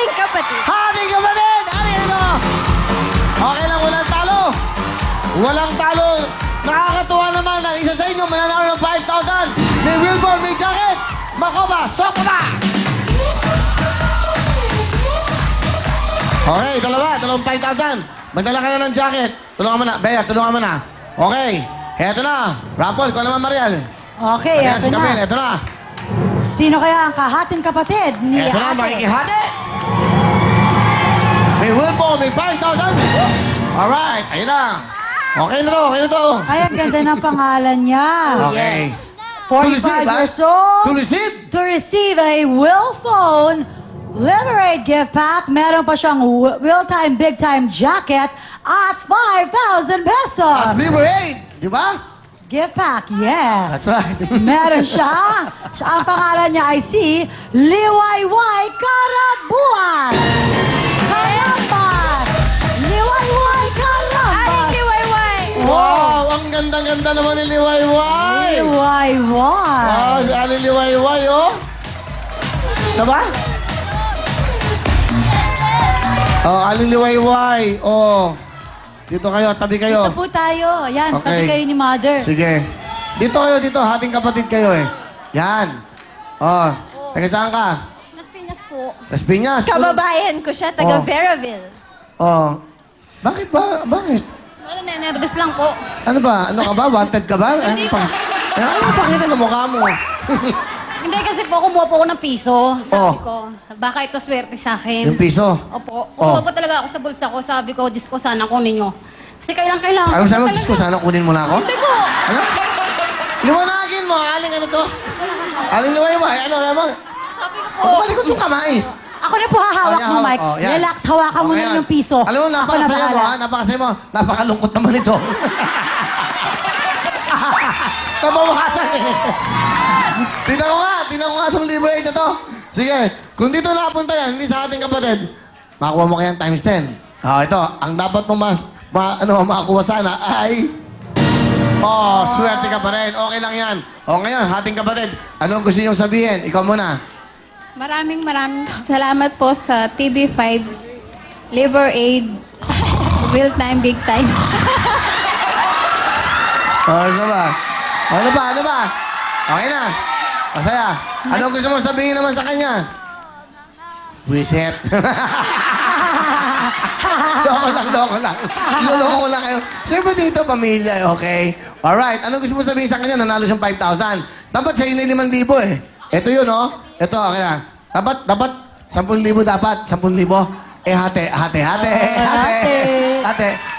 Hating kapatid. Hating kapatid! Ariel ko! Okay lang, walang talo. Walang talo. Nakakatuwa naman ang isa sa inyo mananalo ng 5,000. May Wilbur, may jacket. Makoba, Sokoba! Okay, dalawang 5,000. Magdala ka na ng jacket. Tulungan mo na. Bea, tulungan mo na. Okay, heto na. Rampol, ko naman, Mariel. Okay, Mariel, eto si Camille, na. eto na. Sino kaya ang kahating kapatid ni Eto na, ate? makikihati. May Wilbur, may 5,000. Alright, ayun na. Okay na to, okay na to. Ay, ang ganda ng pangalan niya. Okay. Yes. 45 years old. To receive. To receive a Will Phone Liberate gift pack. Meron pa siyang Real Time Big Time jacket at 5,000 pesos. At Liberate, di ba? Gift pack, yes. That's right. Meron siya. Ang pangalan niya ay si Liwayway Karabuan. Karambas! Liwayway Karambas! Hating liwayway. Wow, ang ganda-ganda naman ni Liwayway. Liwayway. Oh, si Ali Liwayway, oh. Saba? Oh, Ali Liwayway. Oh. Dito kayo, tabi kayo. Dito po tayo. Yan, Okay. tabi kayo ni Mother. Sige. Dito kayo, dito. Hating kapatid kayo eh. Yan. Oh. Taga saan ka? Las Piñas po. Las Piñas. Kababayan ko siya, taga Oh. Veraville. Oh. Bakit ba? Bakit? Wala, nervous lang po. Ano ba? Ano ka ba? Wanted ka ba? Ano pa? Ano pakita ng mukha mo? Hindi kasi po, kumuha po ako ng piso. Sabi Oh. ko, baka ito swerte sa akin. Yung piso. Opo. Oh. Kumuha po talaga ako sa bulsa ko. Sabi ko, Diyos ko, sana kunin nyo. Kasi kailangan. Sabi mo, Diyos ko, sana kunin mo na ako? Hindi po. Ano? Liwanagin mo, aling ano to? Aling Liwayway, ano mo? Sabi ko po. Malikot yung kamay. Ako na po hahawak Oh, mo, yan, Mike. oh, yan. Relax, hawakan mo Okay, na yan. yung piso. Alam mo, Ako na napakasaya mo, bahala. ha? Napakasaya mo. Napakalungkot naman ito. Nabawasan eh. Tingnan ko nga itong Liberate na to. Sige, kung dito napunta yan, hindi sa ating kapatid, makuha mo kayang times 10. Ito, ang dapat mo makakuha sana ay... Oh, swerte ka pa rin. Okay lang yan. O ngayon, hating kapatid, anong gusto niyong sabihin? Ikaw muna. Maraming salamat po sa TV5, Liver Aid, Real Time, Big Time. Ano ba? Ano ba? Okay na. Masaya. Anong gusto mo sabihin naman sa kanya? Wiset. Loko lang. Niloloko ko lang kayo. Siyempre dito, pamilya, okay? Alright. Anong gusto mo sabihin sa kanya? Nanalo siyang 5,000. Dapat sa'yo na 5,000 eh. Ito yun, oh. Ito, okay na. Dapat 10,000 dapat. 10,000. Eh, hati.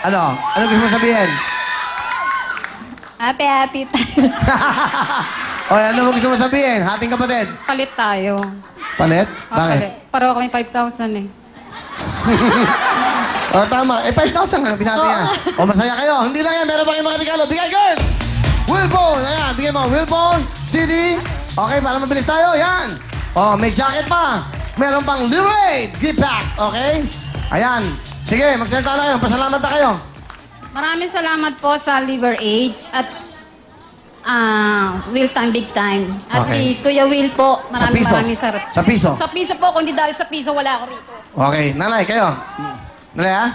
Ano gusto mo sabihin? Happy tayo. O, ano mo gusto mo sabihin? Hating kapatid. Palit tayo. Palit? Bakit? Pareho kami 5,000 eh. O, tama. Eh, 5,000 nga. Binati yan. O, masaya kayo. Hindi lang yan. Meron pa kayong mga regalo. Bigay, girls! Wilbon! Ayan, bigay mo. Wilbon, CD. Okay, para mabilis tayo. Yan. O, may jacket pa. Meron pang Liberate gift pack. Okay? Ayan. Sige, magsalita na kayo. Pasalamat na kayo. Maraming salamat po sa Liver Aid at Real Time, Big Time. At Okay. si Kuya Will po, maraming sarap. Sa piso. Sa piso po, kung di dahil sa piso, wala ako rito. Okay. Nanay, kayo. Nanay, ha?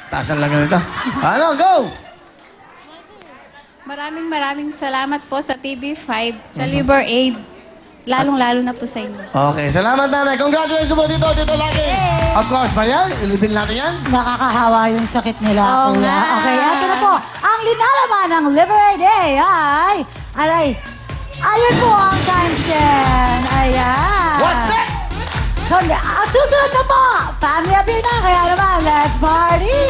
Taasan lang yun ito. Ano, go! Maraming salamat po sa TV5, sa Liver Aid, lalong-lalo na po sa inyo. Okay, salamat nanay. Congratulations po dito lagi. Of course, Mariel, ilibin natin yan. Nakakahawa yung sakit nila. Oo kuya. nga. Okay, eto na po. Ang linalaman ng Liberate Day ay... Ayun po ang times 10. Ayan. What's next? Susunod na po. Family appeal na. Kaya naman, let's party!